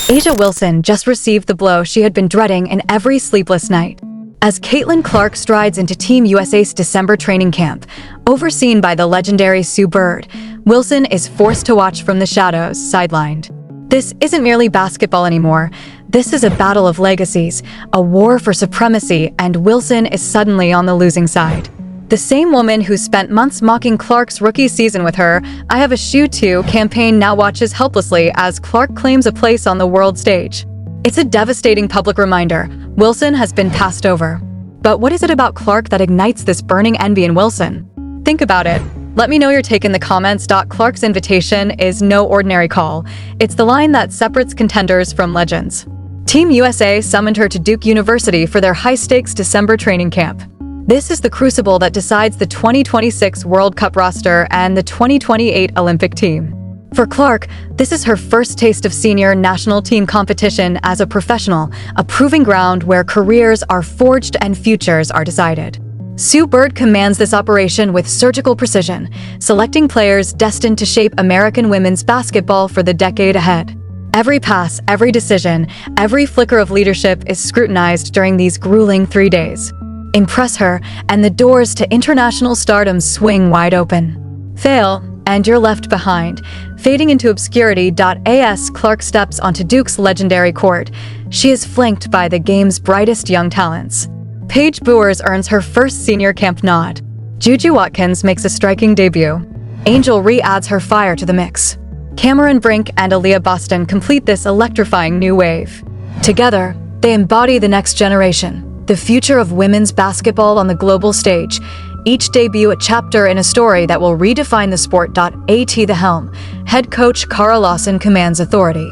A'ja Wilson just received the blow she had been dreading in every sleepless night. As Caitlin Clark strides into Team USA's December training camp, overseen by the legendary Sue Bird, Wilson is forced to watch from the shadows, sidelined. This isn't merely basketball anymore. This is a battle of legacies, a war for supremacy, and Wilson is suddenly on the losing side. The same woman who spent months mocking Clark's rookie season with her "I have a shoe too" campaign now watches helplessly as Clark claims a place on the world stage. It's a devastating public reminder. Wilson has been passed over. But what is it about Clark that ignites this burning envy in Wilson? Think about it. Let me know your take in the comments. Clark's invitation is no ordinary call. It's the line that separates contenders from legends. Team USA summoned her to Duke University for their high-stakes December training camp. This is the crucible that decides the 2026 World Cup roster and the 2028 Olympic team. For Clark, this is her first taste of senior national team competition as a professional, a proving ground where careers are forged and futures are decided. Sue Bird commands this operation with surgical precision, selecting players destined to shape American women's basketball for the decade ahead. Every pass, every decision, every flicker of leadership is scrutinized during these grueling 3 days. Impress her, and the doors to international stardom swing wide open. Fail, and you're left behind, fading into obscurity. As Clark steps onto Duke's legendary court, she is flanked by the game's brightest young talents. Paige Buers earns her first senior camp nod. Juju Watkins makes a striking debut. Angel Ree adds her fire to the mix. Cameron Brink and Aaliyah Boston complete this electrifying new wave. Together, they embody the next generation, the future of women's basketball on the global stage. Each debut a chapter in a story that will redefine the sport. At the helm, head coach Cara Lawson commands authority.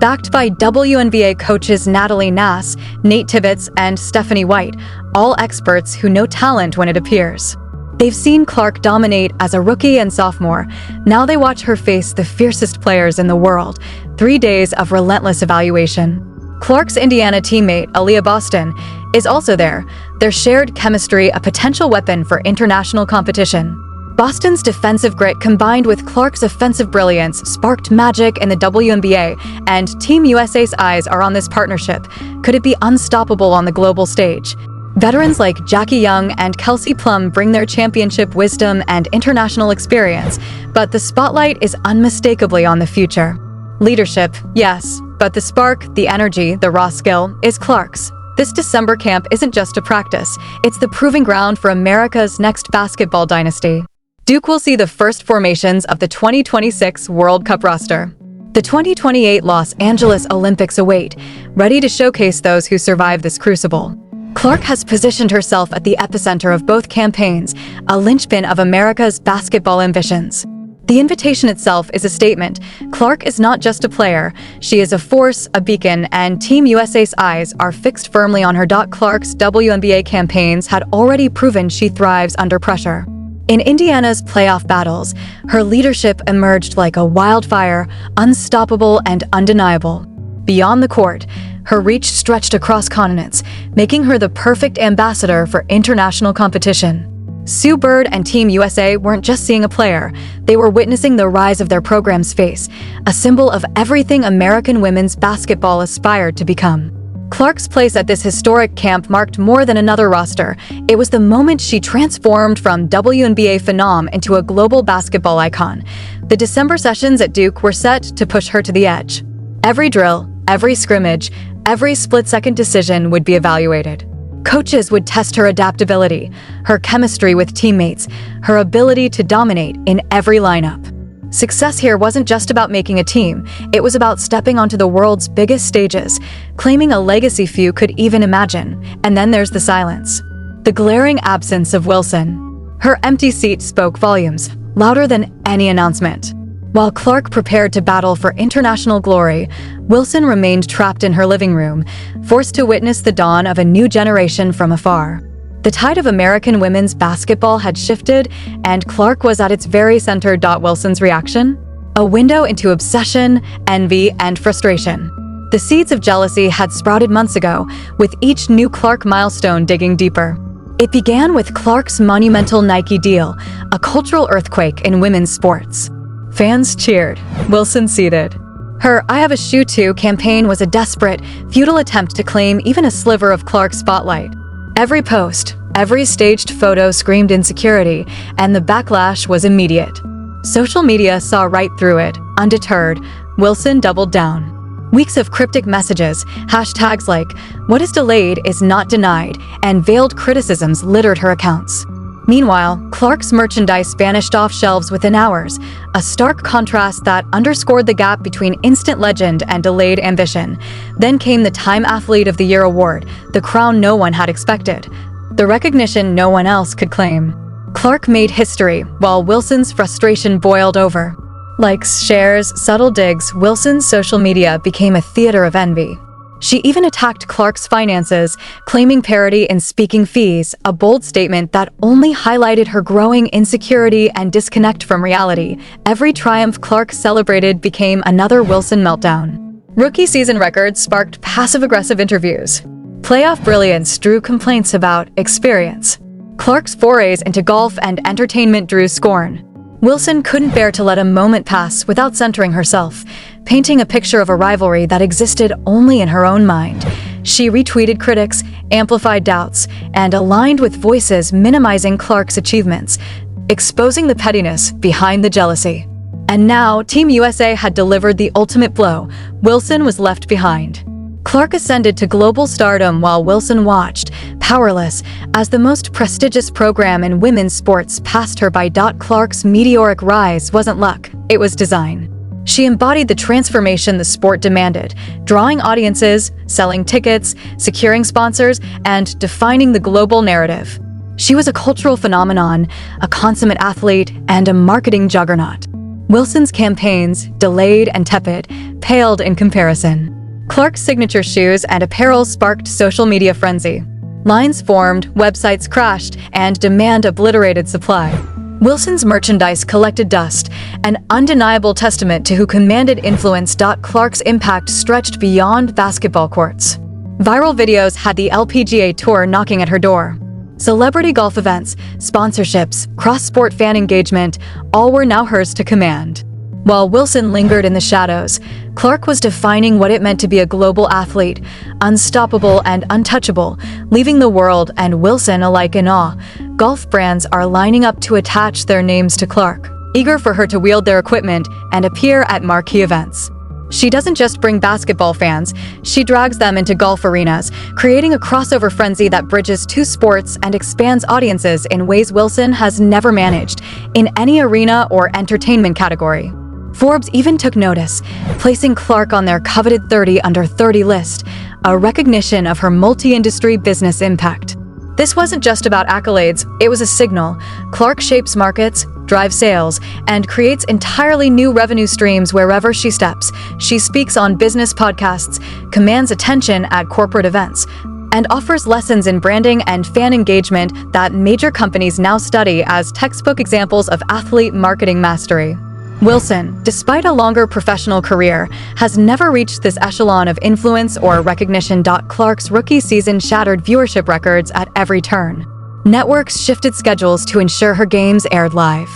Backed by WNBA coaches Natalie Nass, Nate Tibbetts, and Stephanie White, all experts who know talent when it appears. They've seen Clark dominate as a rookie and sophomore. Now they watch her face the fiercest players in the world. 3 days of relentless evaluation. Clark's Indiana teammate, Aaliyah Boston, is also there, their shared chemistry a potential weapon for international competition. Boston's defensive grit combined with Clark's offensive brilliance sparked magic in the WNBA, and Team USA's eyes are on this partnership. Could it be unstoppable on the global stage? Veterans like Jackie Young and Kelsey Plum bring their championship wisdom and international experience, but the spotlight is unmistakably on the future. Leadership, yes, but the spark, the energy, the raw skill is Clark's. This December camp isn't just a practice, it's the proving ground for America's next basketball dynasty. Duke will see the first formations of the 2026 World Cup roster. The 2028 Los Angeles Olympics await, ready to showcase those who survive this crucible. Clark has positioned herself at the epicenter of both campaigns, a linchpin of America's basketball ambitions. The invitation itself is a statement. Clark is not just a player. She is a force, a beacon, and Team USA's eyes are fixed firmly on her. Clark's WNBA campaigns had already proven she thrives under pressure. In Indiana's playoff battles, her leadership emerged like a wildfire, unstoppable and undeniable. Beyond the court, her reach stretched across continents, making her the perfect ambassador for international competition. Sue Bird and Team USA weren't just seeing a player, they were witnessing the rise of their program's face, a symbol of everything American women's basketball aspired to become. Clark's place at this historic camp marked more than another roster. It was the moment she transformed from WNBA phenom into a global basketball icon. The December sessions at Duke were set to push her to the edge. Every drill, every scrimmage, every split-second decision would be evaluated. Coaches would test her adaptability, her chemistry with teammates, her ability to dominate in every lineup. Success here wasn't just about making a team, it was about stepping onto the world's biggest stages, claiming a legacy few could even imagine. And then there's the silence. The glaring absence of Wilson. Her empty seat spoke volumes, louder than any announcement. While Clark prepared to battle for international glory, Wilson remained trapped in her living room, forced to witness the dawn of a new generation from afar. The tide of American women's basketball had shifted, and Clark was at its very center. Wilson's reaction? A window into obsession, envy, and frustration. The seeds of jealousy had sprouted months ago, with each new Clark milestone digging deeper. It began with Clark's monumental Nike deal, a cultural earthquake in women's sports. Fans cheered, Wilson seethed. Her "I have a shoe too" campaign was a desperate, futile attempt to claim even a sliver of Clark's spotlight. Every post, every staged photo screamed insecurity, and the backlash was immediate. Social media saw right through it. Undeterred, Wilson doubled down. Weeks of cryptic messages, hashtags like "what is delayed is not denied," and veiled criticisms littered her accounts. Meanwhile, Clark's merchandise vanished off shelves within hours, a stark contrast that underscored the gap between instant legend and delayed ambition. Then came the Time Athlete of the Year award, the crown no one had expected, the recognition no one else could claim. Clark made history, while Wilson's frustration boiled over. Likes, shares, subtle digs, Wilson's social media became a theater of envy. She even attacked Clark's finances, claiming parity in speaking fees, a bold statement that only highlighted her growing insecurity and disconnect from reality. Every triumph Clark celebrated became another Wilson meltdown. Rookie season records sparked passive-aggressive interviews. Playoff brilliance drew complaints about experience. Clark's forays into golf and entertainment drew scorn. Wilson couldn't bear to let a moment pass without centering herself, painting a picture of a rivalry that existed only in her own mind. She retweeted critics, amplified doubts, and aligned with voices minimizing Clark's achievements, exposing the pettiness behind the jealousy. And now, Team USA had delivered the ultimate blow. Wilson was left behind. Clark ascended to global stardom while Wilson watched, powerless, as the most prestigious program in women's sports passed her by. Clark's meteoric rise wasn't luck, it was design. She embodied the transformation the sport demanded, drawing audiences, selling tickets, securing sponsors, and defining the global narrative. She was a cultural phenomenon, a consummate athlete, and a marketing juggernaut. Wilson's campaigns, delayed and tepid, paled in comparison. Clark's signature shoes and apparel sparked social media frenzy. Lines formed, websites crashed, and demand obliterated supply. Wilson's merchandise collected dust, an undeniable testament to who commanded influence. Clark's impact stretched beyond basketball courts. Viral videos had the LPGA Tour knocking at her door. Celebrity golf events, sponsorships, cross-sport fan engagement, all were now hers to command. While Wilson lingered in the shadows, Clark was defining what it meant to be a global athlete, unstoppable and untouchable, leaving the world and Wilson alike in awe. Golf brands are lining up to attach their names to Clark, eager for her to wield their equipment and appear at marquee events. She doesn't just bring basketball fans, she drags them into golf arenas, creating a crossover frenzy that bridges two sports and expands audiences in ways Wilson has never managed, in any arena or entertainment category. Forbes even took notice, placing Clark on their coveted 30 under 30 list, a recognition of her multi-industry business impact. This wasn't just about accolades, it was a signal. Clark shapes markets, drives sales, and creates entirely new revenue streams wherever she steps. She speaks on business podcasts, commands attention at corporate events, and offers lessons in branding and fan engagement that major companies now study as textbook examples of athlete marketing mastery. Wilson, despite a longer professional career, has never reached this echelon of influence or recognition. Clark's rookie season shattered viewership records at every turn. Networks shifted schedules to ensure her games aired live.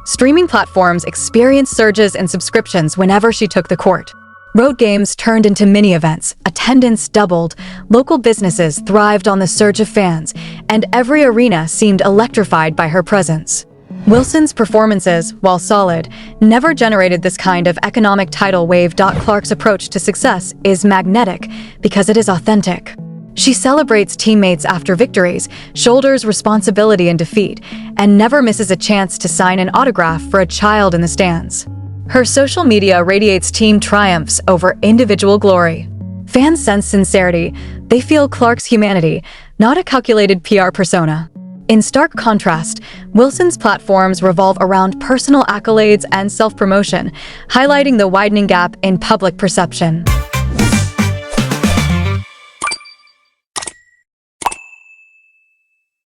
Streaming platforms experienced surges in subscriptions whenever she took the court. Road games turned into mini-events, attendance doubled, local businesses thrived on the surge of fans, and every arena seemed electrified by her presence. Wilson's performances, while solid, never generated this kind of economic tidal wave. Clark's approach to success is magnetic because it is authentic. She celebrates teammates after victories, shoulders responsibility in defeat, and never misses a chance to sign an autograph for a child in the stands. Her social media radiates team triumphs over individual glory. Fans sense sincerity. They feel Clark's humanity, not a calculated PR persona. In stark contrast, Wilson's platforms revolve around personal accolades and self-promotion, highlighting the widening gap in public perception.